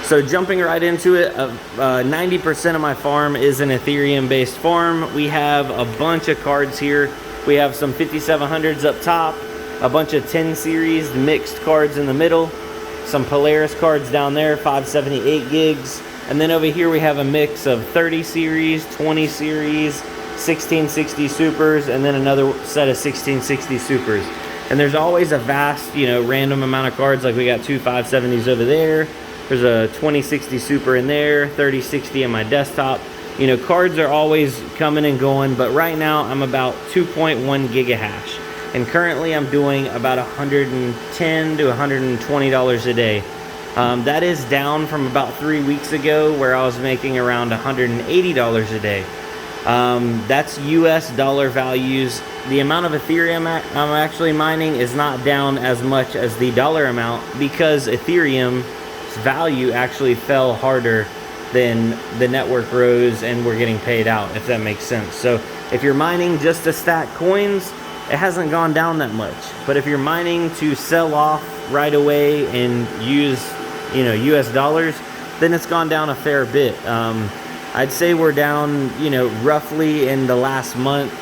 So jumping right into it, 90% of my farm is an Ethereum based farm. We have a bunch of cards here. We have some 5700s up top, a bunch of 10 series mixed cards in the middle, some Polaris cards down there, 578 gigs. And then over here we have a mix of 30 series, 20 series, 1660 supers, and then another set of 1660 supers. And there's always a vast, random amount of cards. Like we got two 570s over there. There's a 2060 super in there, 3060 in my desktop. Cards are always coming and going, but right now I'm about 2.1 gigahash. And currently I'm doing about $110 to $120 a day. That is down from about 3 weeks ago where I was making around $180 a day. That's US dollar values. The amount of Ethereum I'm actually mining is not down as much as the dollar amount because Ethereum's value actually fell harder than the network rose and we're getting paid out, if that makes sense. So if you're mining just to stack coins, it hasn't gone down that much. But if you're mining to sell off right away and use US dollars, then it's gone down a fair bit. I'd say we're down, roughly in the last month,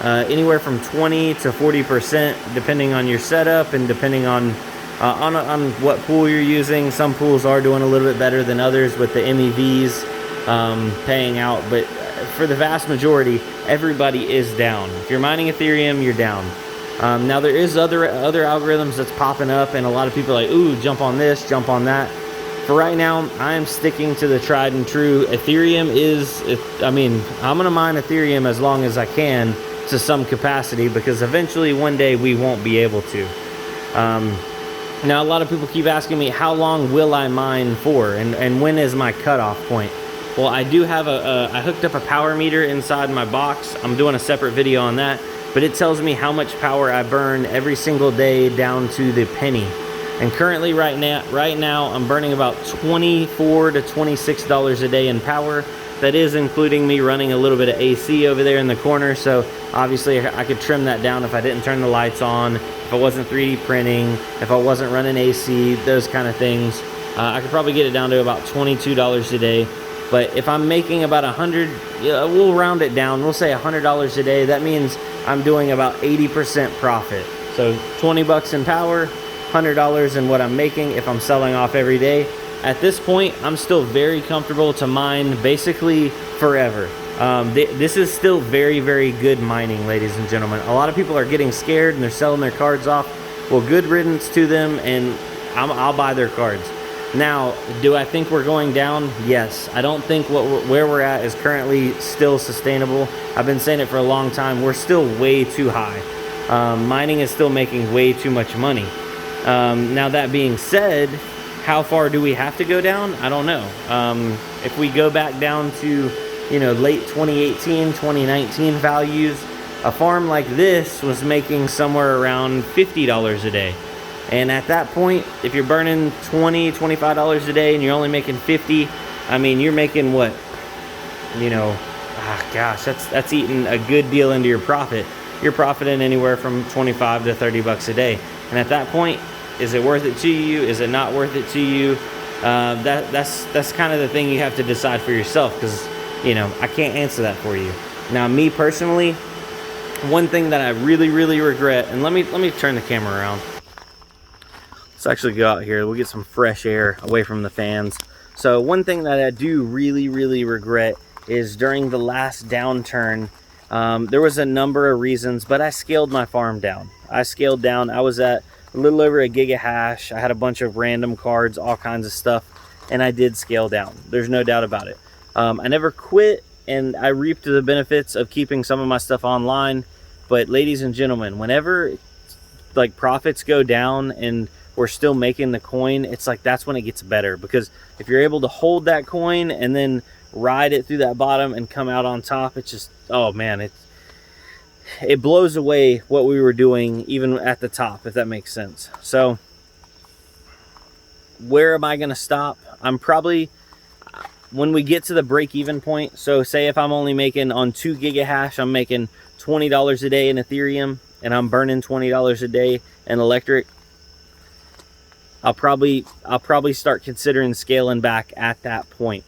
anywhere from 20 to 40%, depending on your setup and depending on what pool you're using. Some pools are doing a little bit better than others with the MEVs paying out, but for the vast majority, everybody is down. If you're mining Ethereum, you're down. Now there is other algorithms that's popping up, and a lot of people are like, ooh, jump on this, jump on that. For right now, I'm sticking to the tried and true. Ethereum I'm gonna mine Ethereum as long as I can to some capacity, because eventually one day we won't be able to. Now a lot of people keep asking me, how long will I mine for, and when is my cutoff point? Well, I do have I hooked up a power meter inside my box. I'm doing a separate video on that, but it tells me how much power I burn every single day down to the penny. And currently right now I'm burning about $24 to $26 a day in power. That is including me running a little bit of AC over there in the corner. So obviously I could trim that down if I didn't turn the lights on, if I wasn't 3D printing, if I wasn't running AC, those kind of things. I could probably get it down to about $22 a day. But if I'm making about we'll round it down, we'll say $100 a day. That means I'm doing about 80% profit. So 20 bucks in power, $100 in what I'm making if I'm selling off every day. At this point, I'm still very comfortable to mine basically forever. This is still very, very good mining, ladies and gentlemen. A lot of people are getting scared and they're selling their cards off. Well, good riddance to them, and I'll buy their cards. Now, do I think we're going down? Yes. I don't think where we're at is currently still sustainable. I've been saying it for a long time. We're still way too high. Mining is still making way too much money. Now, that being said, how far do we have to go down? I don't know. If we go back down to, late 2018, 2019 values, a farm like this was making somewhere around $50 a day. And at that point, if you're burning $20, $25 a day and you're only making 50, you're making what? That's eating a good deal into your profit. You're profiting anywhere from 25 to 30 bucks a day. And at that point, is it worth it to you? Is it not worth it to you? That's kind of the thing you have to decide for yourself, because I can't answer that for you. Now, me personally, one thing that I really, really regret, and let me turn the camera around. Let's actually go out here. We'll get some fresh air away from the fans. So one thing that I do really, really regret is during the last downturn, there was a number of reasons, but I scaled my farm down. I was at a little over a gigahash. I had a bunch of random cards, all kinds of stuff, and I did scale down. There's no doubt about it. I never quit, and I reaped the benefits of keeping some of my stuff online. But ladies and gentlemen, whenever profits go down and we're still making the coin, it's that's when it gets better, because if you're able to hold that coin and then ride it through that bottom and come out on top, it's just, oh man, it blows away what we were doing even at the top, if that makes sense. So where am I going to stop? I'm probably, when we get to the break-even point, so say if I'm only making on 2 gigahash, I'm making $20 a day in Ethereum, and I'm burning $20 a day in electric, I'll probably start considering scaling back at that point.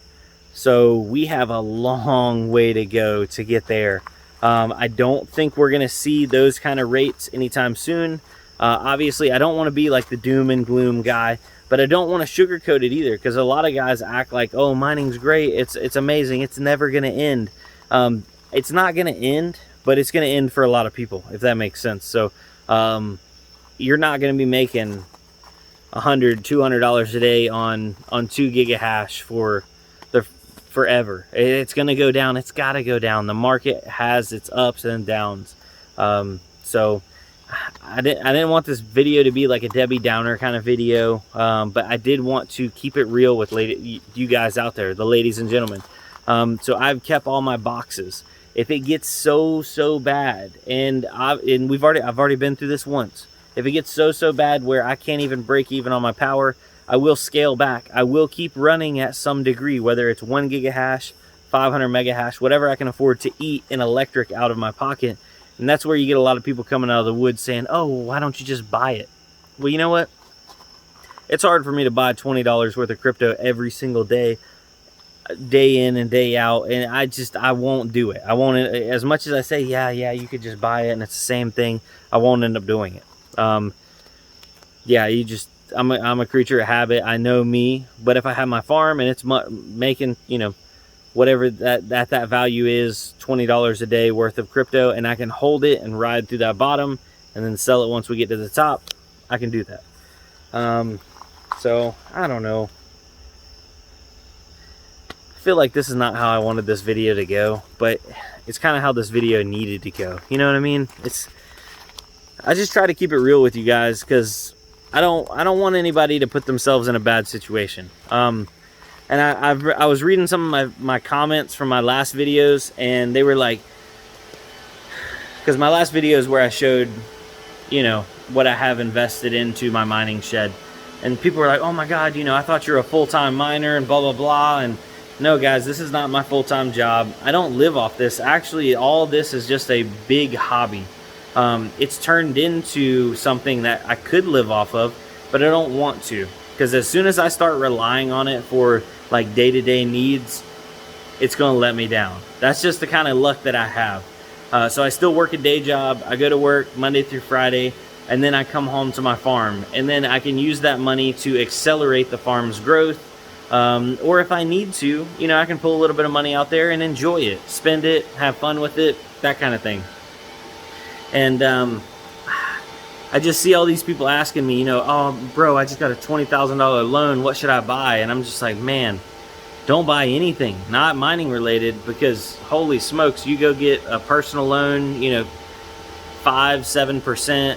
So we have a long way to go to get there. I don't think we're going to see those kind of rates anytime soon. Obviously, I don't want to be like the doom and gloom guy, but I don't want to sugarcoat it either, because a lot of guys act like, oh, mining's great, it's amazing, it's never going to end. It's not going to end, but it's going to end for a lot of people, if that makes sense. So you're not going to be making $100, $200 a day on 2 gigahash for forever. It's going to go down. It's got to go down. The market has its ups and downs. So I didn't want this video to be like a Debbie Downer kind of video, but I did want to keep it real with you guys out there, the ladies and gentlemen. So I've kept all my boxes. If it gets so bad, and I've already been through this once. If it gets so bad where I can't even break even on my power, I will scale back. I will keep running at some degree, whether it's 1 gigahash, 500 megahash, whatever I can afford to eat in electric out of my pocket. And that's where you get a lot of people coming out of the woods saying, oh, why don't you just buy it? Well, you know what? It's hard for me to buy $20 worth of crypto every single day in and day out, and I won't do it. I won't, as much as I say, yeah, you could just buy it and it's the same thing, I won't end up doing it. Yeah, I'm a creature of habit. I know me, but if I have my farm and it's making, you know, whatever that value is, $20 a day worth of crypto, and I can hold it and ride through that bottom and then sell it once we get to the top, I can do that. So I don't know. I feel like this is not how I wanted this video to go, but it's kind of how this video needed to go. You know what I mean? I just try to keep it real with you guys, because I don't want anybody to put themselves in a bad situation. And I was reading some of my comments from my last videos, and they were like, because my last video is where I showed, you know, what I have invested into my mining shed, and people were like, oh my God, you know, I thought you were a full-time miner and blah, blah, blah. And no, guys, this is not my full-time job. I don't live off this. Actually, all this is just a big hobby. It's turned into something that I could live off of, but I don't want to, because as soon as I start relying on it for like day-to-day needs, it's going to let me down. That's just the kind of luck that I have. So I still work a day job. I go to work Monday through Friday, and then I come home to my farm, and then I can use that money to accelerate the farm's growth. Or if I need to, you know, I can pull a little bit of money out there and enjoy it, spend it, have fun with it, that kind of thing. And I just see all these people asking me, you know, oh, bro, I just got a $20,000 loan. What should I buy? And I'm just like, man, don't buy anything, not mining related, because holy smokes, you go get a personal loan, you know, 5-7%,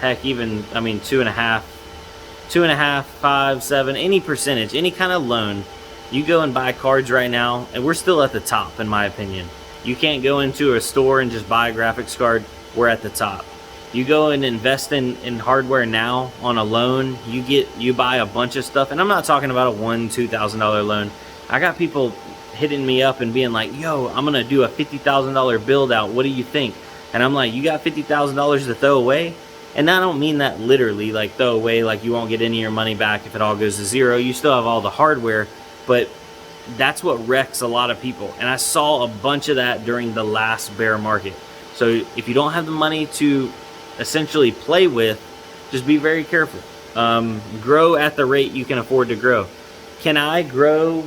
heck, even, I mean, 2.5, 5, 7, any percentage, any kind of loan. You go and buy cards right now, and we're still at the top, in my opinion. You can't go into a store and just buy a graphics card. We're at the top. You go and invest in hardware now on a loan, you buy a bunch of stuff. And I'm not talking about a $1,000-$2,000 loan. I got people hitting me up and being like, yo, I'm gonna do a $50,000 build out, what do you think? And I'm like, you got $50,000 to throw away? And I don't mean that literally, like throw away, like you won't get any of your money back if it all goes to zero. You still have all the hardware, but that's what wrecks a lot of people. And I saw a bunch of that during the last bear market. So if you don't have the money to essentially play with, just be very careful. Grow at the rate you can afford to grow. Can I grow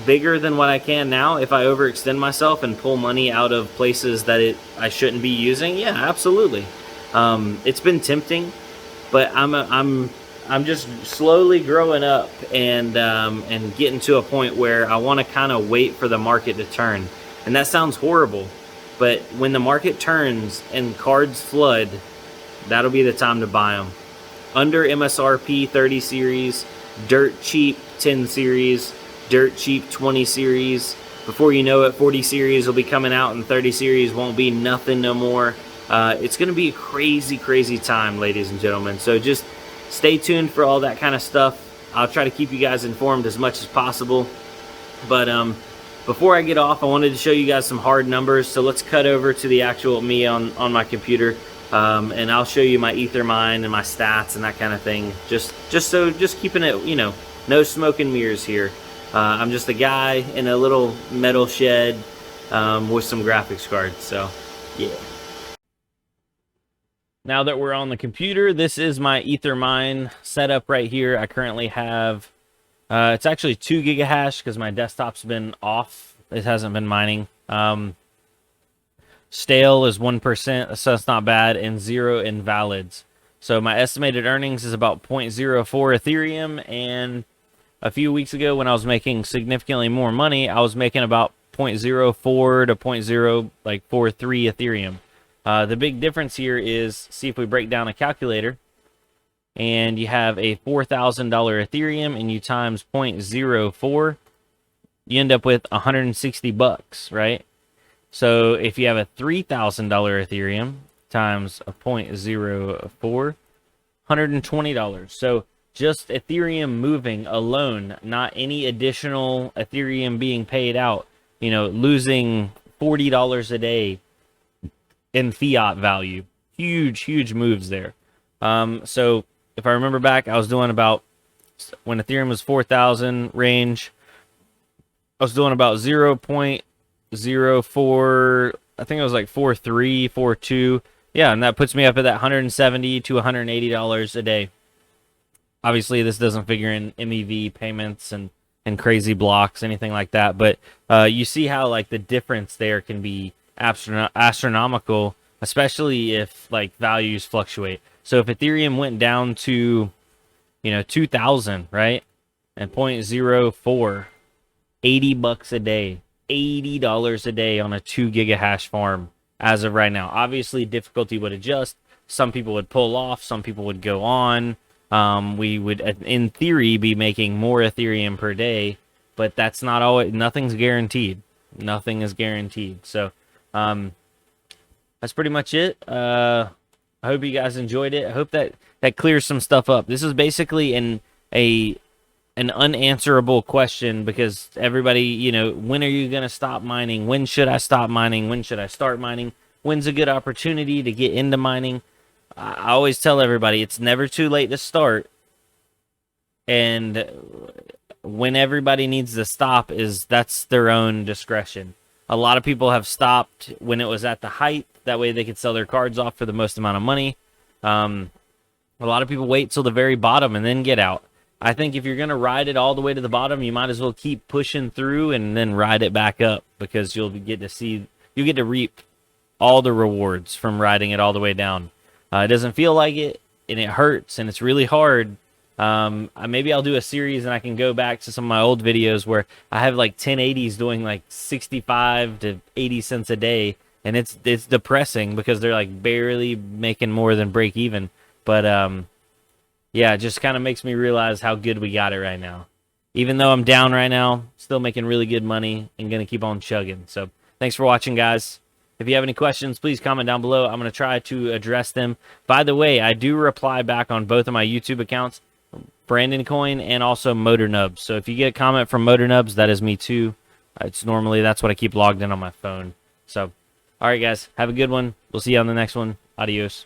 bigger than what I can now if I overextend myself and pull money out of places that I shouldn't be using? Yeah, absolutely. It's been tempting, but I'm just slowly growing up and getting to a point where I want to kind of wait for the market to turn. And that sounds horrible, but when the market turns and cards flood, that'll be the time to buy them. Under MSRP 30 series, dirt cheap 10 series, dirt cheap 20 series. Before you know it, 40 series will be coming out and 30 series won't be nothing no more. It's going to be a crazy, crazy time, ladies and gentlemen. So just stay tuned for all that kind of stuff. I'll try to keep you guys informed as much as possible. But before I get off, I wanted to show you guys some hard numbers. So let's cut over to the actual me on my computer. And I'll show you my ethermine and my stats and that kind of thing. Just keeping it, you know, no smoke and mirrors here. I'm just a guy in a little metal shed with some graphics cards. So, yeah. Now that we're on the computer, this is my ethermine setup right here. I currently have, it's actually 2 gigahash because my desktop's been off. It hasn't been mining. Stale is 1%, so that's not bad, and 0 invalids. So my estimated earnings is about 0.04 Ethereum, and a few weeks ago when I was making significantly more money, I was making about 0.04 to 0.043 Ethereum. The big difference here is, see if we break down a calculator, and you have a $4,000 Ethereum, and you times 0.04, you end up with $160, right? So if you have a $3,000 Ethereum times a 0.04, $120. So just Ethereum moving alone, not any additional Ethereum being paid out, you know, losing $40 a day in fiat value. Huge moves there. So if I remember back, I was doing about, when Ethereum was 4,000 range, I was doing about 0.04, I think it was like 4.3, 4.2. Yeah, and that puts me up at that $170 to $180 a day. Obviously, this doesn't figure in MEV payments and crazy blocks, anything like that. But you see how like the difference there can be astronomical, especially if like values fluctuate. So if Ethereum went down to, you know, 2,000, right, and 0.04, $80 a day, $80 a day on a 2 gigahash farm as of right now. Obviously, difficulty would adjust. Some people would pull off. Some people would go on. We would, in theory, be making more Ethereum per day, but that's not always. Nothing's guaranteed. Nothing is guaranteed. So, that's pretty much it. I hope you guys enjoyed it. I hope that clears some stuff up. This is basically an unanswerable question because everybody, you know, when are you going to stop mining? When should I stop mining? When should I start mining? When's a good opportunity to get into mining? I always tell everybody it's never too late to start. And when everybody needs to stop that's their own discretion. A lot of people have stopped when it was at the height. That way they could sell their cards off for the most amount of money. A lot of people wait till the very bottom and then get out. I think if you're going to ride it all the way to the bottom, you might as well keep pushing through and then ride it back up because you'll get to reap all the rewards from riding it all the way down. It doesn't feel like it, and it hurts, and it's really hard. Maybe I'll do a series and I can go back to some of my old videos where I have like 1080s doing like 65 to 80 cents a day, and it's depressing because they're like barely making more than break even. But yeah, it just kind of makes me realize how good we got it right now. Even though I'm down right now, still making really good money and going to keep on chugging. So thanks for watching, guys. If you have any questions, please comment down below. I'm going to try to address them. By the way, I do reply back on both of my YouTube accounts, Brandon Coin and also Motor Nubs. So if you get a comment from Motor Nubs, that is me too. That's what I keep logged in on my phone. So, all right, guys, have a good one. We'll see you on the next one. Adios.